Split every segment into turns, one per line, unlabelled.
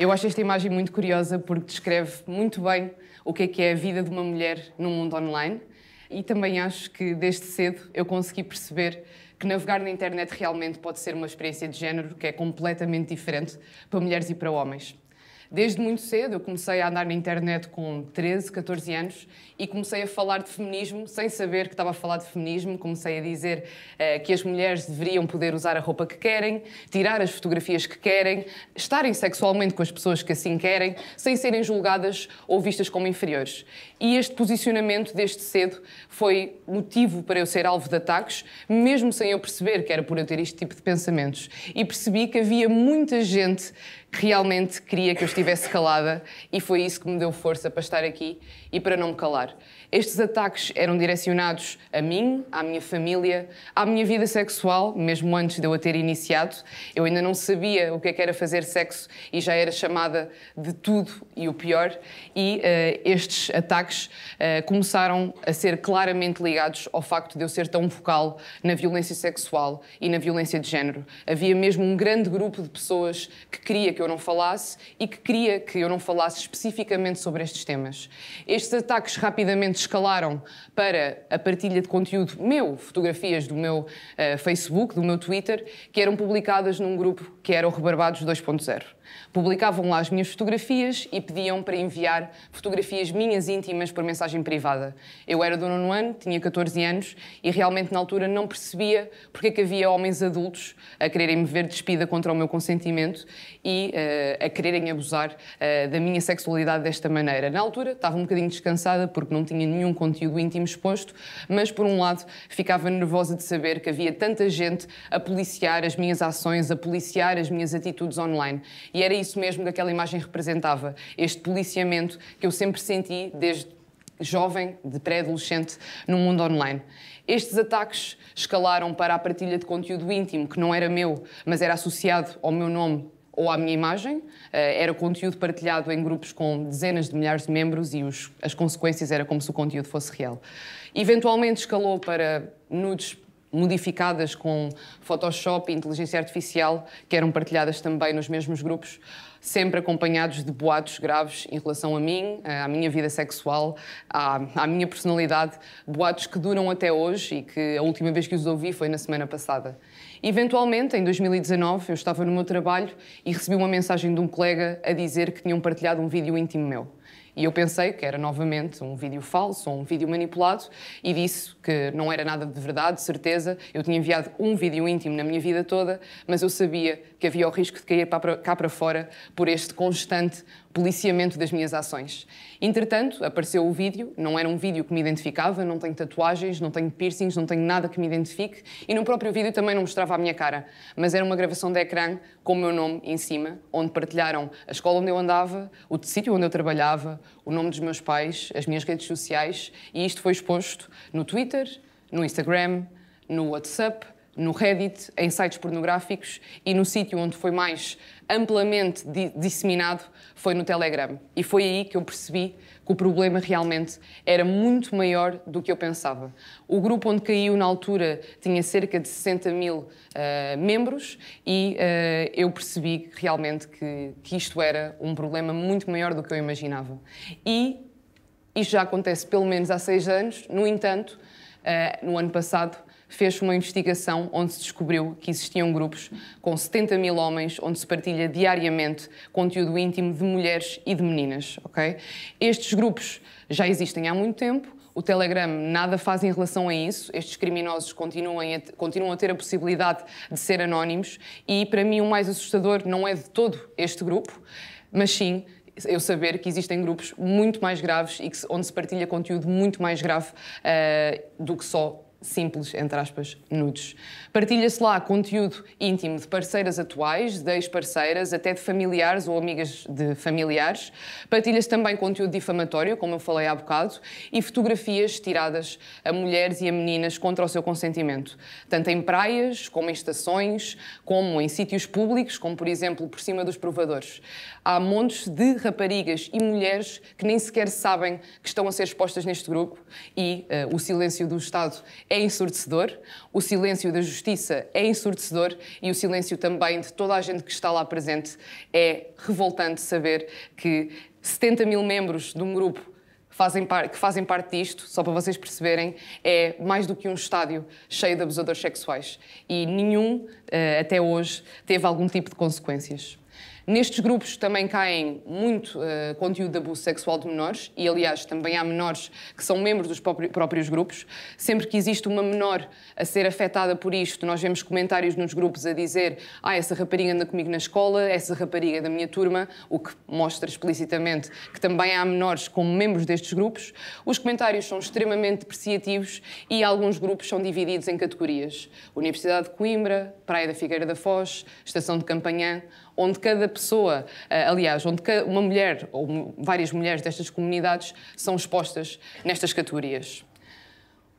Eu acho esta imagem muito curiosa porque descreve muito bem o que é a vida de uma mulher no mundo online e também acho que desde cedo eu consegui perceber que navegar na internet realmente pode ser uma experiência de género que é completamente diferente para mulheres e para homens. Desde muito cedo eu comecei a andar na internet com 13, 14 anos e comecei a falar de feminismo sem saber que estava a falar de feminismo. Comecei a dizer que as mulheres deveriam poder usar a roupa que querem, tirar as fotografias que querem, estarem sexualmente com as pessoas que assim querem, sem serem julgadas ou vistas como inferiores. E este posicionamento desde cedo foi motivo para eu ser alvo de ataques, mesmo sem eu perceber que era por eu ter este tipo de pensamentos. E percebi que havia muita gente que realmente queria que eu estivesse calada e foi isso que me deu força para estar aqui e para não me calar. Estes ataques eram direcionados a mim, à minha família, à minha vida sexual, mesmo antes de eu a ter iniciado. Eu ainda não sabia o que era fazer sexo e já era chamada de tudo e o pior. E estes ataques começaram a ser claramente ligados ao facto de eu ser tão vocal na violência sexual e na violência de género. Havia mesmo um grande grupo de pessoas que queria que eu não falasse e que queria que eu não falasse especificamente sobre estes temas. Estes ataques rapidamente escalaram para a partilha de conteúdo meu, fotografias do meu Facebook, do meu Twitter, que eram publicadas num grupo que era o Rebarbados 2.0. Publicavam lá as minhas fotografias e pediam para enviar fotografias minhas íntimas por mensagem privada. Eu era do 9º ano, tinha 14 anos e realmente na altura não percebia porque é que havia homens adultos a quererem me ver despida contra o meu consentimento e a quererem abusar da minha sexualidade desta maneira. Na altura estava um bocadinho descansada porque não tinha nenhum conteúdo íntimo exposto, mas por um lado ficava nervosa de saber que havia tanta gente a policiar as minhas ações, a policiar as minhas atitudes online. E era isso mesmo que aquela imagem representava, este policiamento que eu sempre senti desde jovem, de pré-adolescente, no mundo online. Estes ataques escalaram para a partilha de conteúdo íntimo, que não era meu, mas era associado ao meu nome ou à minha imagem. Era conteúdo partilhado em grupos com dezenas de milhares de membros e as consequências era como se o conteúdo fosse real. Eventualmente escalou para nudes modificadas com Photoshop e inteligência artificial, que eram partilhadas também nos mesmos grupos, sempre acompanhados de boatos graves em relação a mim, à minha vida sexual, à minha personalidade, boatos que duram até hoje e que a última vez que os ouvi foi na semana passada. Eventualmente, em 2019, eu estava no meu trabalho e recebi uma mensagem de um colega a dizer que tinham partilhado um vídeo íntimo meu. E eu pensei que era novamente um vídeo falso ou um vídeo manipulado e disse que não era nada de verdade, de certeza. Eu tinha enviado um vídeo íntimo na minha vida toda, mas eu sabia que havia o risco de cair cá para fora por este constante policiamento das minhas ações. Entretanto, apareceu o vídeo, não era um vídeo que me identificava, não tenho tatuagens, não tenho piercings, não tenho nada que me identifique e no próprio vídeo também não mostrava a minha cara, mas era uma gravação de ecrã com o meu nome em cima, onde partilharam a escola onde eu andava, o sítio onde eu trabalhava, o nome dos meus pais, as minhas redes sociais e isto foi exposto no Twitter, no Instagram, no WhatsApp, no Reddit, em sites pornográficos e no sítio onde foi mais amplamente disseminado foi no Telegram. E foi aí que eu percebi que o problema realmente era muito maior do que eu pensava. O grupo onde caiu na altura tinha cerca de 60 mil membros e eu percebi realmente que isto era um problema muito maior do que eu imaginava. E isto já acontece pelo menos há 6 anos, no entanto, no ano passado, fez uma investigação onde se descobriu que existiam grupos com 70 mil homens onde se partilha diariamente conteúdo íntimo de mulheres e de meninas, ok? Estes grupos já existem há muito tempo, o Telegram nada faz em relação a isso, estes criminosos continuam a ter a possibilidade de ser anónimos e, para mim, o mais assustador não é de todo este grupo, mas sim eu saber que existem grupos muito mais graves e onde se partilha conteúdo muito mais grave do que só simples, entre aspas, nudes. Partilha-se lá conteúdo íntimo de parceiras atuais, de ex-parceiras, até de familiares ou amigas de familiares. Partilha-se também conteúdo difamatório, como eu falei há bocado, e fotografias tiradas a mulheres e a meninas contra o seu consentimento. Tanto em praias, como em estações, como em sítios públicos, como, por exemplo, por cima dos provadores. Há montes de raparigas e mulheres que nem sequer sabem que estão a ser expostas neste grupo e o silêncio do Estado é ensurdecedor, o silêncio da justiça é ensurdecedor e o silêncio também de toda a gente que está lá presente. É revoltante saber que 70 mil membros de um grupo que fazem parte disto, só para vocês perceberem, é mais do que um estádio cheio de abusadores sexuais. E nenhum, até hoje, teve algum tipo de consequências. Nestes grupos também caem muito conteúdo de abuso sexual de menores e, aliás, também há menores que são membros dos próprios grupos. Sempre que existe uma menor a ser afetada por isto, nós vemos comentários nos grupos a dizer essa rapariga anda comigo na escola, essa rapariga é da minha turma, o que mostra explicitamente que também há menores como membros destes grupos. Os comentários são extremamente depreciativos e alguns grupos são divididos em categorias. Universidade de Coimbra, Praia da Figueira da Foz, Estação de Campanhã, onde cada pessoa, aliás, onde uma mulher ou várias mulheres destas comunidades são expostas nestas categorias.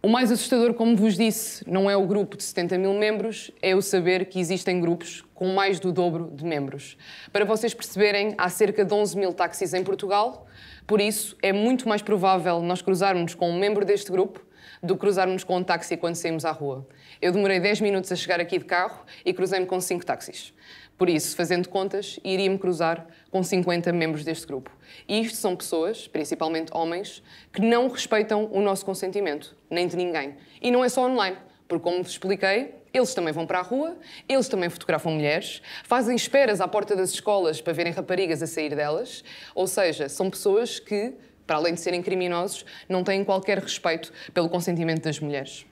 O mais assustador, como vos disse, não é o grupo de 70 mil membros, é o saber que existem grupos com mais do dobro de membros. Para vocês perceberem, há cerca de 11 mil táxis em Portugal, por isso é muito mais provável nós cruzarmos com um membro deste grupo do que cruzarmos com um táxi quando saímos à rua. Eu demorei 10 minutos a chegar aqui de carro e cruzei-me com 5 táxis. Por isso, fazendo contas, iria-me cruzar com 50 membros deste grupo. E isto são pessoas, principalmente homens, que não respeitam o nosso consentimento, nem de ninguém. E não é só online, porque, como vos expliquei, eles também vão para a rua, eles também fotografam mulheres, fazem esperas à porta das escolas para verem raparigas a sair delas. Ou seja, são pessoas que, para além de serem criminosos, não têm qualquer respeito pelo consentimento das mulheres.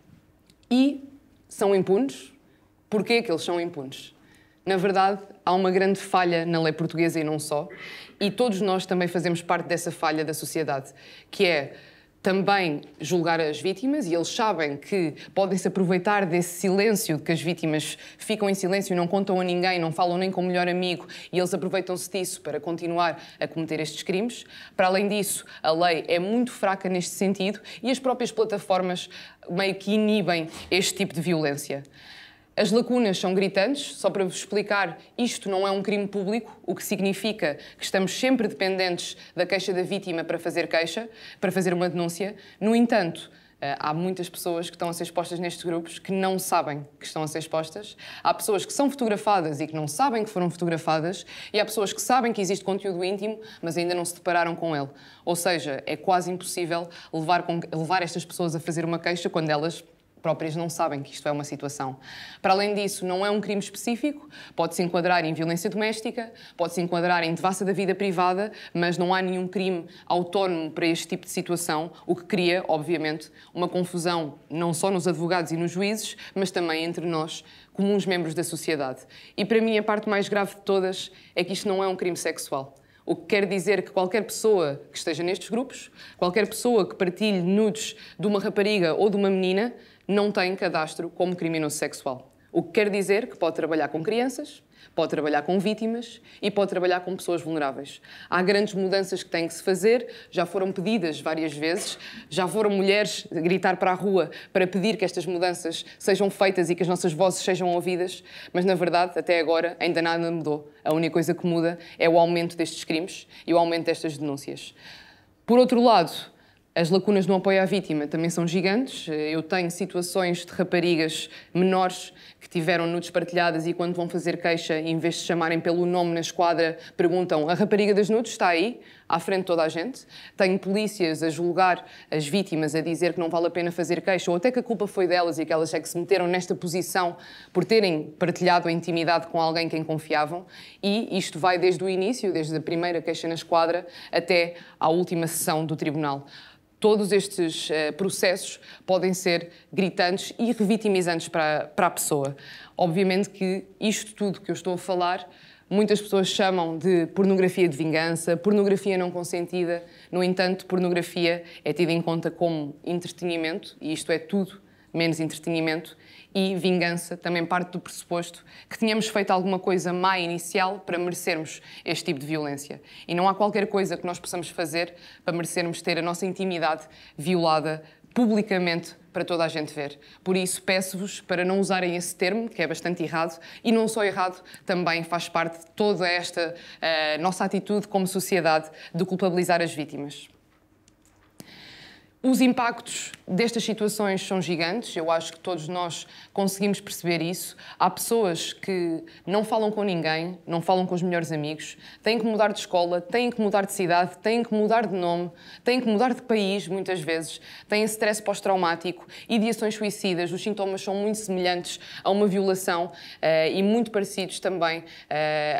E são impunes. Porquê que eles são impunes? Na verdade, há uma grande falha na lei portuguesa e não só, e todos nós também fazemos parte dessa falha da sociedade, que é também julgar as vítimas, e eles sabem que podem se aproveitar desse silêncio, de que as vítimas ficam em silêncio, não contam a ninguém, não falam nem com o melhor amigo, e eles aproveitam-se disso para continuar a cometer estes crimes. Para além disso, a lei é muito fraca neste sentido e as próprias plataformas meio que inibem este tipo de violência. As lacunas são gritantes. Só para vos explicar, isto não é um crime público, o que significa que estamos sempre dependentes da queixa da vítima para fazer queixa, para fazer uma denúncia. No entanto, há muitas pessoas que estão a ser expostas nestes grupos que não sabem que estão a ser expostas. Há pessoas que são fotografadas e que não sabem que foram fotografadas. E há pessoas que sabem que existe conteúdo íntimo, mas ainda não se depararam com ele. Ou seja, é quase impossível levar estas pessoas a fazer uma queixa quando elas próprias não sabem que isto é uma situação. Para além disso, não é um crime específico, pode-se enquadrar em violência doméstica, pode-se enquadrar em devassa da vida privada, mas não há nenhum crime autónomo para este tipo de situação, o que cria, obviamente, uma confusão não só nos advogados e nos juízes, mas também entre nós, comuns membros da sociedade. E para mim a parte mais grave de todas é que isto não é um crime sexual. O que quer dizer que qualquer pessoa que esteja nestes grupos, qualquer pessoa que partilhe nudes de uma rapariga ou de uma menina, não tem cadastro como criminoso sexual. O que quer dizer que pode trabalhar com crianças, pode trabalhar com vítimas e pode trabalhar com pessoas vulneráveis. Há grandes mudanças que têm que se fazer, já foram pedidas várias vezes, já foram mulheres gritar para a rua para pedir que estas mudanças sejam feitas e que as nossas vozes sejam ouvidas, mas na verdade, até agora, ainda nada mudou. A única coisa que muda é o aumento destes crimes e o aumento destas denúncias. Por outro lado, as lacunas no apoio à vítima também são gigantes. Eu tenho situações de raparigas menores que tiveram nudes partilhadas e quando vão fazer queixa, em vez de chamarem pelo nome na esquadra, perguntam: a rapariga das nudes está aí, à frente de toda a gente. Tenho polícias a julgar as vítimas, a dizer que não vale a pena fazer queixa, ou até que a culpa foi delas e que elas é que se meteram nesta posição por terem partilhado a intimidade com alguém em quem confiavam. E isto vai desde o início, desde a primeira queixa na esquadra, até à última sessão do tribunal. Todos estes processos podem ser gritantes e revitimizantes para a pessoa. Obviamente que isto tudo que eu estou a falar, muitas pessoas chamam de pornografia de vingança, pornografia não consentida. No entanto, pornografia é tida em conta como entretenimento, e isto é tudo menos entretenimento, e vingança também parte do pressuposto que tínhamos feito alguma coisa má inicial para merecermos este tipo de violência. E não há qualquer coisa que nós possamos fazer para merecermos ter a nossa intimidade violada publicamente para toda a gente ver. Por isso, peço-vos para não usarem esse termo, que é bastante errado, e não só errado, também faz parte de toda esta nossa atitude como sociedade de culpabilizar as vítimas. Os impactos destas situações são gigantes, eu acho que todos nós conseguimos perceber isso. Há pessoas que não falam com ninguém, não falam com os melhores amigos, têm que mudar de escola, têm que mudar de cidade, têm que mudar de nome, têm que mudar de país, muitas vezes, têm stress pós-traumático, ideações suicidas, os sintomas são muito semelhantes a uma violação e muito parecidos também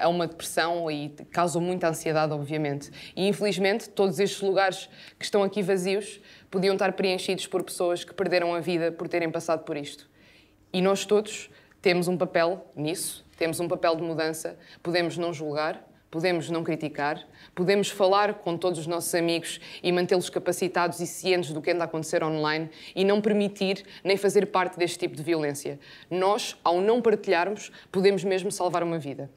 a uma depressão e causam muita ansiedade, obviamente. E, infelizmente, todos estes lugares que estão aqui vazios podiam estar preenchidos por pessoas que perderam a vida por terem passado por isto. E nós todos temos um papel nisso, temos um papel de mudança, podemos não julgar, podemos não criticar, podemos falar com todos os nossos amigos e mantê-los capacitados e cientes do que anda a acontecer online e não permitir nem fazer parte deste tipo de violência. Nós, ao não partilharmos, podemos mesmo salvar uma vida.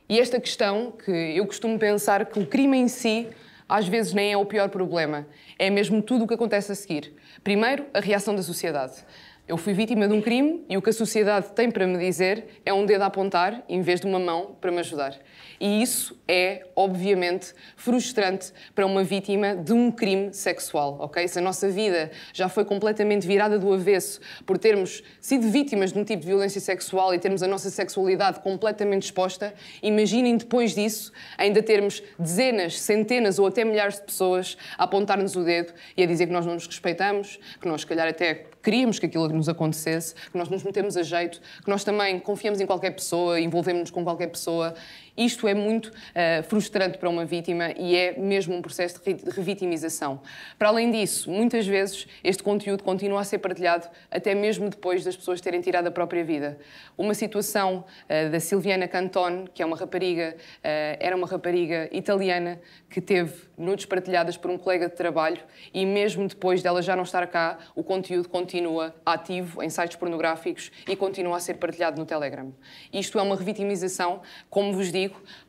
E esta questão, que eu costumo pensar que o crime em si às vezes nem é o pior problema, é mesmo tudo o que acontece a seguir. Primeiro, a reação da sociedade. Eu fui vítima de um crime e o que a sociedade tem para me dizer é um dedo a apontar em vez de uma mão para me ajudar. E isso é, obviamente, frustrante para uma vítima de um crime sexual, ok? Se a nossa vida já foi completamente virada do avesso por termos sido vítimas de um tipo de violência sexual e termos a nossa sexualidade completamente exposta, imaginem depois disso ainda termos dezenas, centenas ou até milhares de pessoas a apontar-nos o dedo e a dizer que nós não nos respeitamos, que nós, se calhar, até queríamos que aquilo nos acontecesse, que nós nos metemos a jeito, que nós também confiamos em qualquer pessoa, envolvemos-nos com qualquer pessoa. Isto é muito frustrante para uma vítima e é mesmo um processo de revitimização. Para além disso, muitas vezes este conteúdo continua a ser partilhado até mesmo depois das pessoas terem tirado a própria vida. Uma situação da Silviana Cantone, que é uma rapariga, era uma rapariga italiana que teve nudes partilhadas por um colega de trabalho e mesmo depois dela já não estar cá, o conteúdo continua ativo em sites pornográficos e continua a ser partilhado no Telegram. Isto é uma revitimização, como vos digo,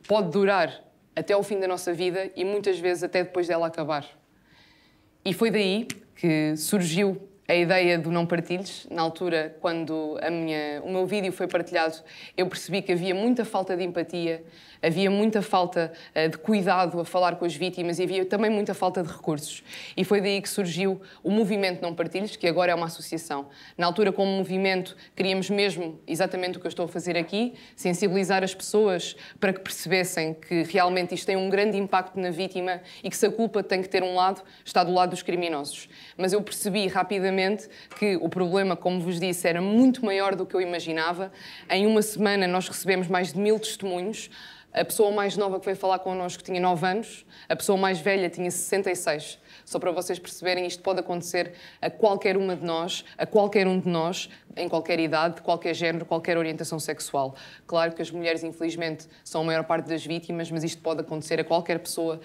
pode durar até ao fim da nossa vida e muitas vezes até depois dela acabar. E foi daí que surgiu a ideia do Não Partilhes. Na altura, quando o meu vídeo foi partilhado, eu percebi que havia muita falta de empatia, havia muita falta de cuidado a falar com as vítimas e havia também muita falta de recursos. E foi daí que surgiu o movimento Não Partilhes, que agora é uma associação. Na altura, como movimento, queríamos mesmo exatamente o que eu estou a fazer aqui, sensibilizar as pessoas para que percebessem que realmente isto tem um grande impacto na vítima e que se a culpa tem que ter um lado, está do lado dos criminosos. Mas eu percebi rapidamente que o problema, como vos disse, era muito maior do que eu imaginava. Em uma semana nós recebemos mais de 1000 testemunhos. A pessoa mais nova que veio falar connosco tinha 9 anos, a pessoa mais velha tinha 66. Só para vocês perceberem, isto pode acontecer a qualquer uma de nós, a qualquer um de nós, em qualquer idade, de qualquer género, qualquer orientação sexual. Claro que as mulheres, infelizmente, são a maior parte das vítimas, mas isto pode acontecer a qualquer pessoa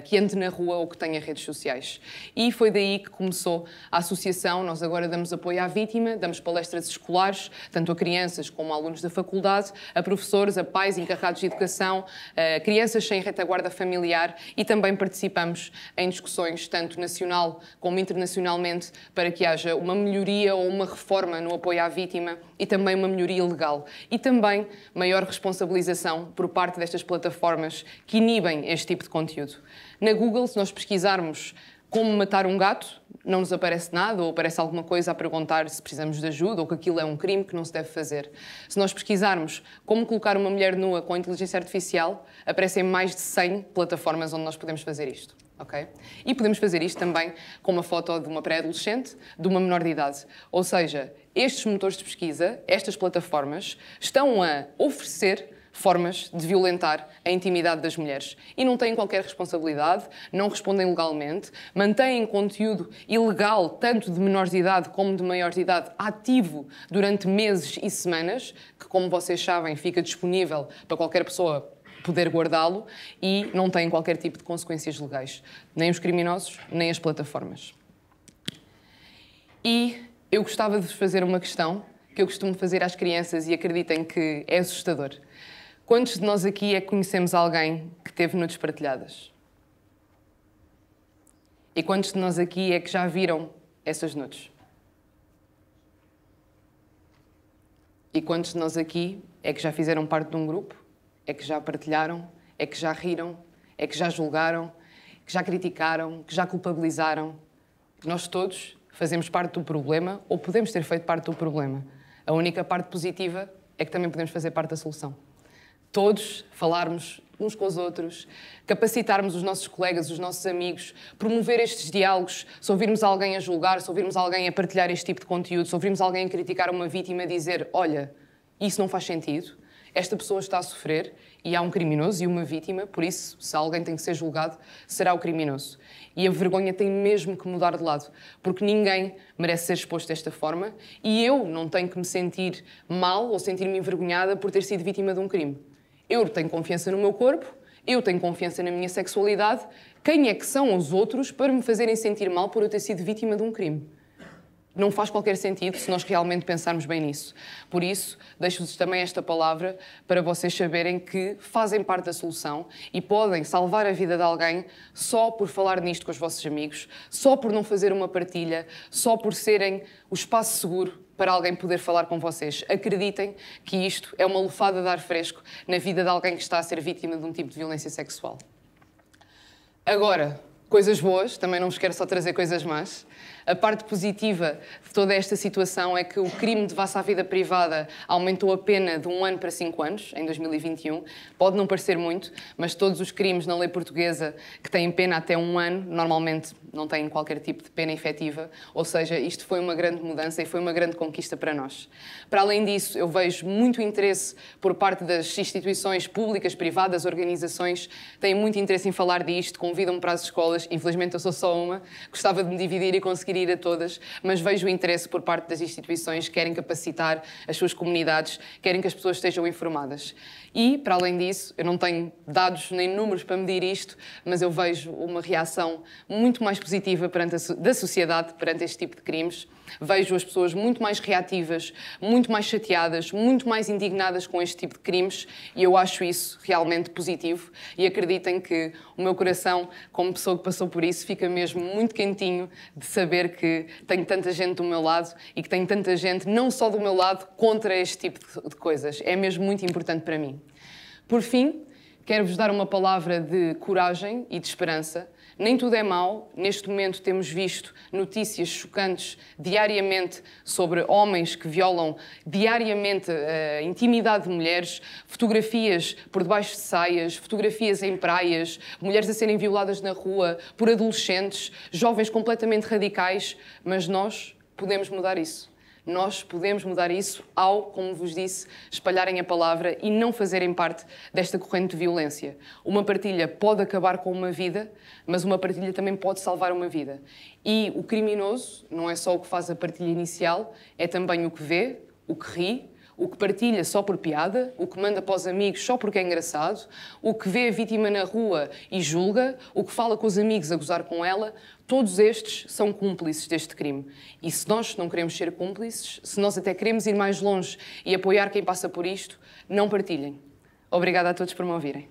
que ande na rua ou que tenha redes sociais. E foi daí que começou a associação. Nós agora damos apoio à vítima, damos palestras escolares, tanto a crianças como a alunos da faculdade, a professores, a pais encarregados de educação, a crianças sem retaguarda familiar e também participamos em discussões, tanto nacional como internacionalmente, para que haja uma melhoria ou uma reforma no apoio à vítima e também uma melhoria legal. E também maior responsabilização por parte destas plataformas que inibem este tipo de conteúdo. Na Google, se nós pesquisarmos como matar um gato, não nos aparece nada ou aparece alguma coisa a perguntar se precisamos de ajuda ou que aquilo é um crime que não se deve fazer. Se nós pesquisarmos como colocar uma mulher nua com inteligência artificial, aparecem mais de 100 plataformas onde nós podemos fazer isto. Okay? E podemos fazer isto também com uma foto de uma pré-adolescente, de uma menor de idade. Ou seja, estes motores de pesquisa, estas plataformas, estão a oferecer formas de violentar a intimidade das mulheres. E não têm qualquer responsabilidade, não respondem legalmente, mantêm conteúdo ilegal, tanto de menores de idade como de maiores de idade, ativo durante meses e semanas, que, como vocês sabem, fica disponível para qualquer pessoa poder guardá-lo e não têm qualquer tipo de consequências legais. Nem os criminosos, nem as plataformas. E eu gostava de vos fazer uma questão que eu costumo fazer às crianças e acreditem que é assustador. Quantos de nós aqui é que conhecemos alguém que teve nudes partilhadas? E quantos de nós aqui é que já viram essas nudes? E quantos de nós aqui é que já fizeram parte de um grupo? É que já partilharam? É que já riram? É que já julgaram? Que já criticaram? Que já culpabilizaram? Nós todos fazemos parte do problema ou podemos ter feito parte do problema. A única parte positiva é que também podemos fazer parte da solução. Todos falarmos uns com os outros, capacitarmos os nossos colegas, os nossos amigos, promover estes diálogos, se ouvirmos alguém a julgar, se ouvirmos alguém a partilhar este tipo de conteúdo, se ouvirmos alguém a criticar uma vítima, dizer, olha, isso não faz sentido, esta pessoa está a sofrer e há um criminoso e uma vítima, por isso, se alguém tem que ser julgado, será o criminoso. E a vergonha tem mesmo que mudar de lado, porque ninguém merece ser exposto desta forma e eu não tenho que me sentir mal ou sentir-me envergonhada por ter sido vítima de um crime. Eu tenho confiança no meu corpo, eu tenho confiança na minha sexualidade. Quem é que são os outros para me fazerem sentir mal por eu ter sido vítima de um crime? Não faz qualquer sentido se nós realmente pensarmos bem nisso. Por isso, deixo-vos também esta palavra para vocês saberem que fazem parte da solução e podem salvar a vida de alguém só por falar nisto com os vossos amigos, só por não fazer uma partilha, só por serem o espaço seguro para alguém poder falar com vocês. Acreditem que isto é uma lufada de ar fresco na vida de alguém que está a ser vítima de um tipo de violência sexual. Agora, coisas boas, também não vos quero só trazer coisas más. A parte positiva de toda esta situação é que o crime de devassa à vida privada aumentou a pena de 1 ano para 5 anos, em 2021. Pode não parecer muito, mas todos os crimes na lei portuguesa que têm pena até 1 ano, normalmente não têm qualquer tipo de pena efetiva. Ou seja, isto foi uma grande mudança e foi uma grande conquista para nós. Para além disso, eu vejo muito interesse por parte das instituições públicas, privadas, organizações, têm muito interesse em falar disto, convidam-me para as escolas. Infelizmente, eu sou só uma. Gostava de me dividir e conseguir ir a todas, mas vejo o interesse por parte das instituições que querem capacitar as suas comunidades, querem que as pessoas estejam informadas. E, para além disso, eu não tenho dados nem números para medir isto, mas eu vejo uma reação muito mais positiva da sociedade perante este tipo de crimes. Vejo as pessoas muito mais reativas, muito mais chateadas, muito mais indignadas com este tipo de crimes e eu acho isso realmente positivo e acreditem que o meu coração, como pessoa que passou por isso, fica mesmo muito quentinho de saber que tenho tanta gente do meu lado e que tenho tanta gente, não só do meu lado, contra este tipo de coisas. É mesmo muito importante para mim. Por fim, quero-vos dar uma palavra de coragem e de esperança. Nem tudo é mau. Neste momento temos visto notícias chocantes diariamente sobre homens que violam diariamente a intimidade de mulheres, fotografias por debaixo de saias, fotografias em praias, mulheres a serem violadas na rua por adolescentes, jovens completamente radicais, mas nós podemos mudar isso. Nós podemos mudar isso ao, como vos disse, espalharem a palavra e não fazerem parte desta corrente de violência. Uma partilha pode acabar com uma vida, mas uma partilha também pode salvar uma vida. E o criminoso não é só o que faz a partilha inicial, é também o que vê, o que ri, o que partilha só por piada, o que manda para os amigos só porque é engraçado, o que vê a vítima na rua e julga, o que fala com os amigos a gozar com ela, todos estes são cúmplices deste crime. E se nós não queremos ser cúmplices, se nós até queremos ir mais longe e apoiar quem passa por isto, não partilhem. Obrigada a todos por me ouvirem.